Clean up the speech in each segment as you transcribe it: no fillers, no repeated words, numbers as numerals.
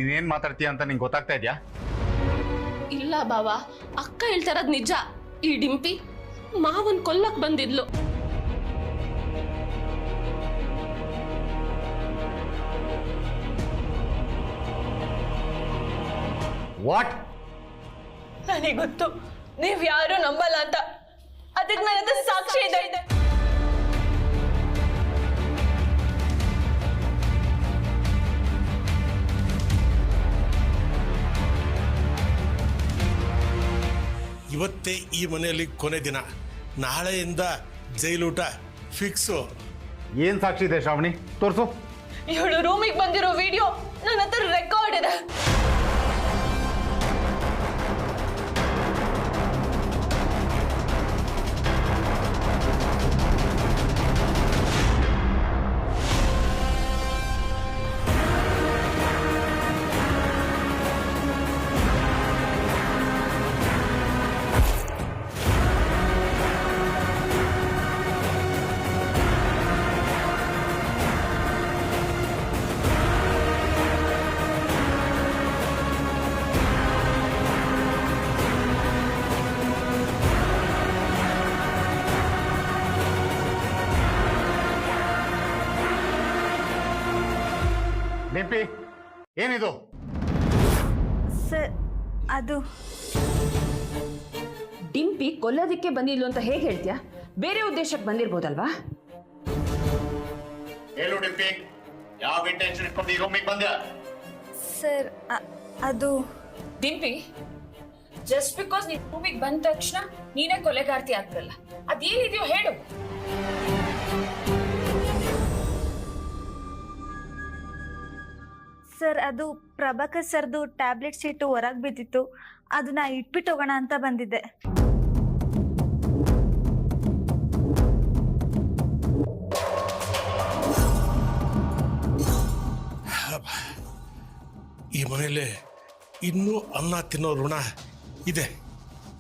ನೀನೇನ್ ಮಾತಾಡ್ತೀಯ ಅಂತ ನಿಂಗೆ ಗೊತ್ತಾಗ್ತಾ ಇದೆಯಾ? ಇಲ್ಲ ಬಾವ, ಅಕ್ಕ ಹೇಳ್ತಾರದ್ ನಿಜ. ಈ ಡಿಂಪಿ ಮಾವನ್ ಕೊಲ್ಲಕ್ ಬಂದಿದ್ಲು. ವಾಟ್? ನನಗೆ ಗೊತ್ತು ನೀವ್ ಯಾರು ನಂಬಲ್ಲ ಅಂತ. ಅದಕ್ಕೆ ನನ್ನ ಹತ್ರ ಸಾಕ್ಷಿ ಇದೆ. ಇವತ್ತೇ ಈ ಮನೆಯಲ್ಲಿ ಕೊನೆ ದಿನ. ನಾಳೆಯಿಂದ ಜೈಲೂಟ ಫಿಕ್ಸು. ಏನ್ ಸಾಕ್ಷಿ ಇದೆ ಶ್ರಾವಣಿ? ತೋರ್ಸು. ಇವಳು ರೂಮಿಗೆ ಬಂದಿರೋ ವಿಡಿಯೋ ನನ್ನ ಹತ್ರ ರೆಕಾರ್ಡ್ ಇದೆ. ಡಿಂಪಿ, ಏನಿದು? ಸರ್, ಅದು ಡಿಂಪಿ ಕೊಲ್ಲೋದಿಕ್ಕೆ ಬಂದಿದ್ಲು ಅಂತ ಹೇಗೆ ಹೇಳ್ತೀಯಾ? ಬೇರೆ ಉದ್ದೇಶಕ್ಕೆ ಬಂದಿರ್ಬೋದಲ್ವಾ? ಹೇಳು ಡಿಂಪಿ, ಯಾವ ಇಂಟೆನ್ಷನ್ ಇಟ್ಕೊಂಡು ಈ ರೂಮಿಗೆ ಬಂದ್ಯಾ? ಸರ್, ಅದು ಡಿಂಪಿ, ಜಸ್ಟ್ ಬಿಕಾಸ್ ನೀನ್ ರೂಮಿಗೆ ಬಂದ ತಕ್ಷಣ ನೀನೇ ಕೊಲೆಗಾರ್ತಿ ಆಗ್ತಲ್ಲ, ಅದೇನಿದೆಯೋ ಹೇಳು. ಸರ್, ಅದು ಪ್ರಭಾಕರ್ ಸರ್ದು ಟ್ಯಾಬ್ಲೆಟ್ ಶೀಟು ಹೊರಗೆ ಬಿದ್ದಿತ್ತು. ಅದನ್ನ ಇಟ್ಬಿಟ್ಟು ಹೋಗೋಣ ಅಂತ ಬಂದಿದ್ದೆ. ಈ ಮನೆಯಲ್ಲಿ ಇನ್ನೂ ಅನ್ನ ತಿನ್ನೋ ಋಣ ಇದೆ.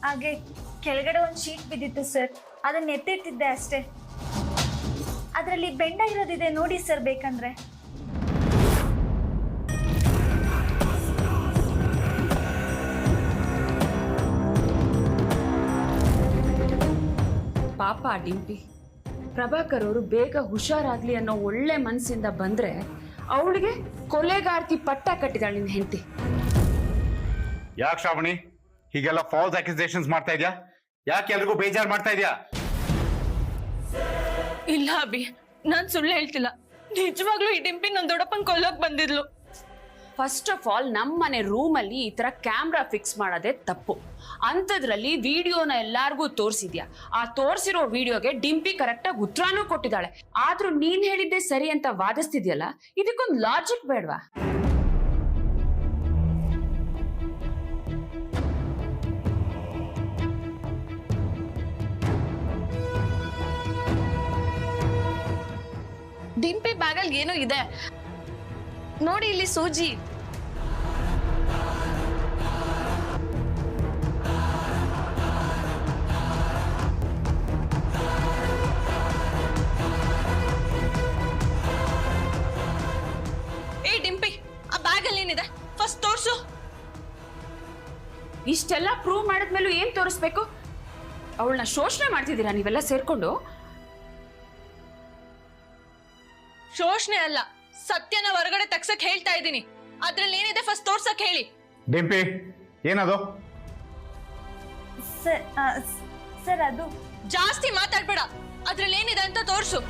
ಹಾಗೆ ಕೆಳಗಡೆ ಒಂದು ಶೀಟ್ ಬಿದ್ದಿತ್ತು ಸರ್, ಅದನ್ನ ಎತ್ತಿಟ್ಟಿದ್ದೆ ಅಷ್ಟೇ. ಅದರಲ್ಲಿ ಬೆಂಡಾಗಿರೋದಿದೆ ನೋಡಿ ಸರ್, ಬೇಕಂದ್ರೆ. ಪಾಪ ಡಿಂಪಿ, ಪ್ರಭಾಕರ್ ಅವರು ಬೇಗ ಹುಷಾರಾಗ್ಲಿ ಅನ್ನೋ ಒಳ್ಳೆ ಮನಸ್ಸಿಂದ ಬಂದ್ರೆ ಅವಳಿಗೆ ಕೊಲೆಗಾರ್ತಿ ಪಟ್ಟ ಕಟ್ಟಿದಾಳೆ ನಿನ್ನ ಹೆಂಡತಿ. ಯಾಕೆ ಶ್ರಾವಣಿ ಹೀಗೆಲ್ಲ ಫಾಲ್ಸ್ ಅಕ್ಯುಸೇಷನ್ಸ್ ಮಾಡ್ತಾ ಇದ್ಯಾ? ಯಾಕೆ ಎಲ್ರಿಗೂ ಬೇಜಾರು ಮಾಡ್ತಾ ಇದ್ಯಾ? ಇಲ್ಲ ಅಭಿ, ನಾನ್ ಸುಳ್ಳು ಹೇಳ್ತಿಲ್ಲ. ನಿಜವಾಗ್ಲೂ ಈ ಡಿಂಪಿ ನನ್ ದೊಡ್ಡಪ್ಪನ್ ಕೊಲ್ಲೋಕ್ ಬಂದಿದ್ಲು. ಫಸ್ಟ್ ಆಫ್ ಆಲ್ ನಮ್ಮನೆ ರೂಮಲ್ಲಿ ಈ ತರ ಕ್ಯಾಮ್ರಾ ಫಿಕ್ಸ್ ಮಾಡೋದೇ ತಪ್ಪು. ಅಂಥದ್ರಲ್ಲಿ ವಿಡಿಯೋನ ಎಲ್ಲಾರ್ಗೂ ತೋರಿಸಿದ್ಯಾ. ಆ ತೋರಿಸಿರೋ ವಿಡಿಯೋಗೆ ಡಿಂಪಿ ಕರೆಕ್ಟಾಗಿ ಉತ್ತರನೂ ಕೊಟ್ಟಿದ್ದಾಳೆ. ಆದ್ರೂ ನೀನ್ ಹೇಳಿದ್ದೆ ಸರಿ ಅಂತ ವಾದಿಸ್ತಿದ್ಯಲ್ಲ, ಇದಕ್ಕೊಂದು ಲಾಜಿಕ್ ಬೇಡವಾ? ಡಿಂಪಿ ಬ್ಯಾಗಲ್ಲಿ ಏನೋ ಇದೆ ನೋಡಿ, ಇಲ್ಲಿ ಸೂಜಿ. ಏ ಡಿಂಪಿ, ಆ ಬ್ಯಾಗಲ್ಲಿ ಏನಿದೆ ಫಸ್ಟ್ ತೋರ್ಸು. ಇಷ್ಟೆಲ್ಲ ಪ್ರೂವ್ ಮಾಡಿದ್ಮೇಲೂ ಏನ್ ತೋರಿಸ್ಬೇಕು? ಅವಳನ್ನ ಶೋಷಣೆ ಮಾಡ್ತಿದ್ದೀರಾ ನೀವೆಲ್ಲ ಸೇರ್ಕೊಂಡು? ಶೋಷಣೆ ಅಲ್ಲ, ಸತ್ಯನ ಹೊರಗಡೆ ತಗ್ಸಕ್ ಹೇಳ್ತಾ ಇದ್ದೀನಿ. ಅದ್ರಲ್ಲಿ ಏನಿದೆ ಫಸ್ಟ್ ತೋರ್ಸಕ್ ಹೇಳಿ. ಡಿಂಪಿ, ಏನದು? ಸರ್, ಅದು ಜಾಸ್ತಿ ಮಾತಾಡ್ಬೇಡ, ಅದ್ರಲ್ಲಿ ಏನಿದೆ ಅಂತ ತೋರ್ಸು.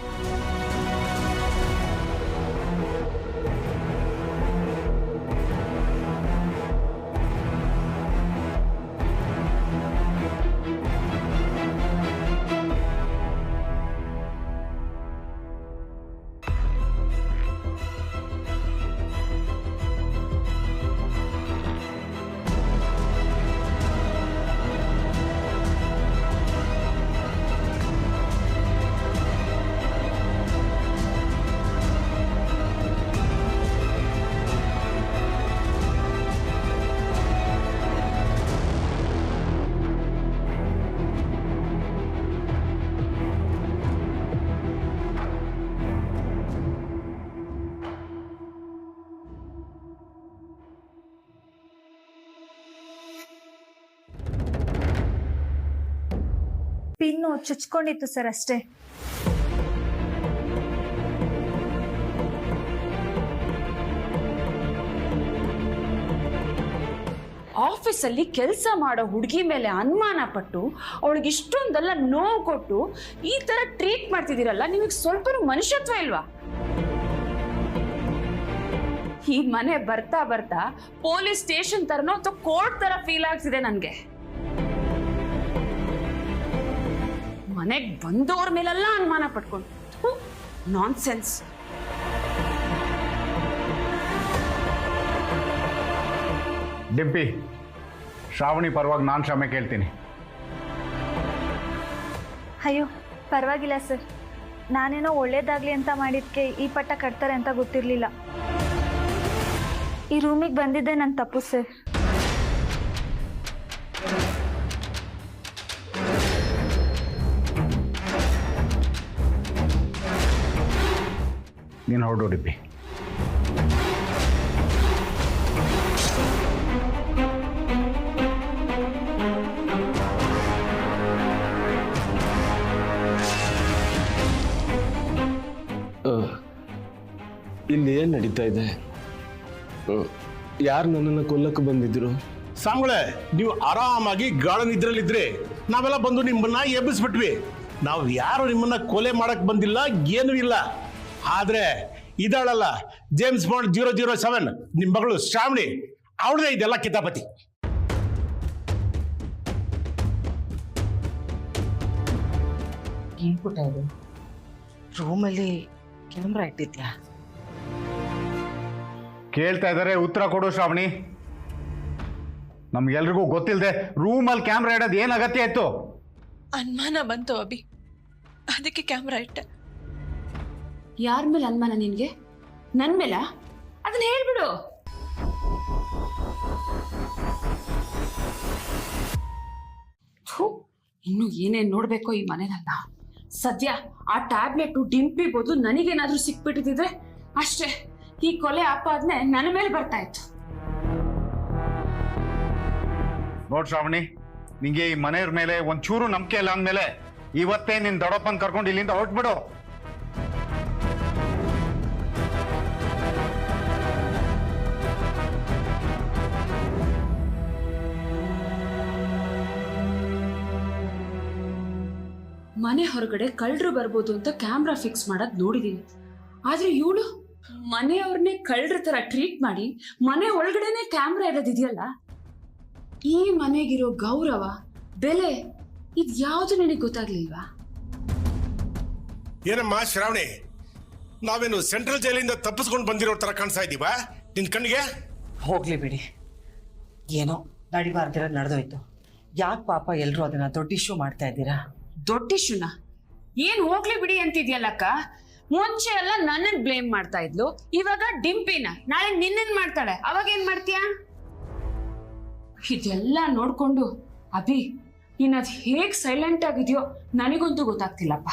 ಪಿನ್ನು ಚುಚ್ಕೊಂಡಿತ್ತು ಸರ್ ಅಷ್ಟೇ. ಆಫೀಸಲ್ಲಿ ಕೆಲಸ ಮಾಡೋ ಹುಡುಗಿ ಮೇಲೆ ಅನುಮಾನ ಪಟ್ಟು ಅವಳಿಗೆ ಇಷ್ಟೊಂದೆಲ್ಲ ನೋವು ಕೊಟ್ಟು ಈ ತರ ಟ್ರೀಟ್ ಮಾಡ್ತಿದ್ದೀರಲ್ಲ, ನಿಮಗೆ ಸ್ವಲ್ಪ ಮನುಷ್ಯತ್ವ ಇಲ್ವಾ? ಈ ಮನೆ ಬರ್ತಾ ಬರ್ತಾ ಪೊಲೀಸ್ ಸ್ಟೇಷನ್ ತರನೋ ಅಥವಾ ಕೋರ್ಟ್ ತರ ಫೀಲ್ ಆಗ್ತಿದೆ ನನ್ಗೆ. ಮನೆಗ್ ಬಂದವ್ರ ಮೇಲೆಲ್ಲ ಅನುಮಾನ ಪಟ್ಕೊಂಡು ನಾನ್ ಸೆನ್ಸ್. ಡಿಂಪಿ, ಶ್ರಾವಣಿ ಪರವಾಗಿ ನಾನು ಕ್ಷಮೆ ಕೇಳ್ತೀನಿ. ಅಯ್ಯೋ ಪರವಾಗಿಲ್ಲ ಸರ್, ನಾನೇನೋ ಒಳ್ಳೇದಾಗ್ಲಿ ಅಂತ ಮಾಡಿದ್ಕೆ ಈ ಪಟ್ಟ ಕಟ್ತಾರೆ ಅಂತ ಗೊತ್ತಿರಲಿಲ್ಲ. ಈ ರೂಮಿಗೆ ಬಂದಿದ್ದೆ ನನ್ನ ತಪ್ಪು ಸರ್. ನೀನು ಹೊರಡು ಡಿಂಪಿ. ಇಲ್ಲಿ ಏನು ನಡೀತಾ ಇದೆ? ಯಾರು ನನ್ನನ್ನು ಕೊಲ್ಲಕ್ಕೆ ಬಂದಿದ್ರು? ಸಾಂಬಳೆ, ನೀವು ಆರಾಮಾಗಿ ಗಾಢ ನಿದ್ರಲ್ಲಿದ್ರೆ ನಾವೆಲ್ಲ ಬಂದು ನಿಮ್ಮನ್ನ ಎಬ್ಬಿಸ್ಬಿಟ್ವಿ. ನಾವು ಯಾರು ನಿಮ್ಮನ್ನ ಕೊಲೆ ಮಾಡಕ್ ಬಂದಿಲ್ಲ, ಏನೂ ಇಲ್ಲ. ಆದ್ರೆ ಇದಾಳಲ್ಲ ಜೇಮ್ಸ್ ಬಾಂಡ್ 007 ನಿಮ್ಮ ಮಗಳು ಶ್ರಾವಣಿ, ಅವಳದೇ ಇದೆಲ್ಲ ಕಿತಾಪತಿ. ಏನ್ ಪುಟ್ಟ ಇದು? ರೂಮಲ್ಲಿ ಕ್ಯಾಮ್ರಾ ಇಟ್ಟಿದ್ಯಾ? ಕೇಳ್ತಾ ಇದ್ದಾರೆ, ಉತ್ತರ ಕೊಡು ಶ್ರಾವಣಿ. ನಮ್ಗೆಲ್ರಿಗೂ ಗೊತ್ತಿಲ್ಲದೆ ರೂಮಲ್ಲಿ ಕ್ಯಾಮ್ರಾ ಇಡೋದು ಏನು ಅಗತ್ಯ ಇತ್ತು? ಅನುಮಾನ ಬಂತು ಅಭಿ, ಅದಕ್ಕೆ ಕ್ಯಾಮ್ರಾ ಇಟ್ಟೆ. ಯಾರ ಮೇಲೆ ಅನುಮಾನ ನಿನ್ಗೆ? ನನ್ ಮೇಲ? ಅದನ್ನ ಹೇಳ್ಬಿಡು. ಇನ್ನು ಏನೇನ್ ನೋಡ್ಬೇಕೋ ಈ ಮನೆಯಲ್ಲ. ಸದ್ಯ ಆ ಟ್ಯಾಬ್ಲೆಟ್ ಡಿಂಪಿ ಬದಲು ನನಗೇನಾದ್ರೂ ಸಿಕ್ಬಿಟ್ಟಿದ್ರೆ ಅಷ್ಟೇ, ಈ ಕೊಲೆ ಆಪಾದನೆ ನನ್ನ ಮೇಲೆ ಬರ್ತಾ ಇತ್ತು. ನೋಡ್ ಶ್ರಾವಣಿ, ನಿಂಗೆ ಈ ಮನೆಯವ್ರ ಮೇಲೆ ಒಂಚೂರು ನಂಬಿಕೆ ಇಲ್ಲ ಅಂದ್ಮೇಲೆ ಇವತ್ತೇ ನಿನ್ ದೊಡ್ಡಪ್ಪನ್ ಕರ್ಕೊಂಡು ಇಲ್ಲಿಂದ ಹೊರಟ್ಬಿಡು. ಮನೆ ಹೊರಗಡೆ ಕಳ್ಳರು ಬರ್ಬೋದು ಅಂತ ಕ್ಯಾಮ್ರಾ ಫಿಕ್ಸ್ ಮಾಡದ್ ನೋಡಿದೀನಿ. ಆದ್ರೆ ಇವಳು ಮನೆಯವ್ರನ್ನೇ ಕಳ್ಳರ ತರ ಟ್ರೀಟ್ ಮಾಡಿ ಮನೆ ಒಳಗಡೆನೆ ಕ್ಯಾಮ್ರಾ ಇರೋದಿದೆಯಲ್ಲ, ಈ ಮನೆಗಿರೋ ಗೌರವ ಬೆಲೆ ಇದ್ಯಾವುದು ನಿನಗೆ ಗೊತ್ತಾಗ್ಲಿಲ್ವಾ? ಏನಮ್ಮ ಶ್ರಾವಣಿ, ನಾವೇನು ಸೆಂಟ್ರಲ್ ಜೈಲಿಂದ ತಪ್ಪಿಸ್ಕೊಂಡು ಬಂದಿರೋ ತರ ಕಾಣಿಸ್ತಾ ಇದೀವಾ ನಿನ್ ಕಣ್ಣಿಗೆ? ಹೋಗ್ಲಿ ಬಿಡಿ, ಏನೋ ನಡಿಬಾರ್ದಿರೋದು ನಡೆದೋಯ್ತು. ಯಾಕೆ ಪಾಪ ಎಲ್ಲರೂ ಅದನ್ನ ದೊಡ್ಡ ಇಶ್ಯೂ ಮಾಡ್ತಾ ಇದ್ದೀರಾ? ದೊಡ್ಡ ಇಶ್ಯೂನ ಏನ್ ಹೋಗ್ಲಿ ಬಿಡಿ ಅಂತಿದ್ಯಲ್ಲಕ್ಕ. ಮುಂಚೆ ಎಲ್ಲ ನನ್ನನ್ ಬ್ಲೇಮ್ ಮಾಡ್ತಾ ಇದ್ಲು, ಇವಾಗ ಡಿಂಪಿನ, ನಾಳೆ ನಿನ್ನನ್ ಮಾಡ್ತಾಳೆ, ಅವಾಗ ಏನ್ ಮಾಡ್ತೀಯ? ಇದೆಲ್ಲ ನೋಡ್ಕೊಂಡು ಅಭಿ ನೀನ್ ಅದ್ ಹೇಗ್ ಸೈಲೆಂಟ್ ಆಗಿದ್ಯೋ ನನಗಂತೂ ಗೊತ್ತಾಗ್ತಿಲ್ಲಪ್ಪ.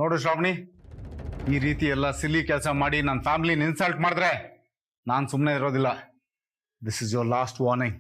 ನೋಡು ಶ್ರಾವಣಿ, ಈ ರೀತಿ ಎಲ್ಲ ಸಿಲ್ಲಿ ಕೆಲಸ ಮಾಡಿ ನನ್ನ ಫ್ಯಾಮಿಲಿನ ಇನ್ಸಲ್ಟ್ ಮಾಡಿದ್ರೆ ನಾನು ಸುಮ್ಮನೆ ಇರೋದಿಲ್ಲ. This is your last warning.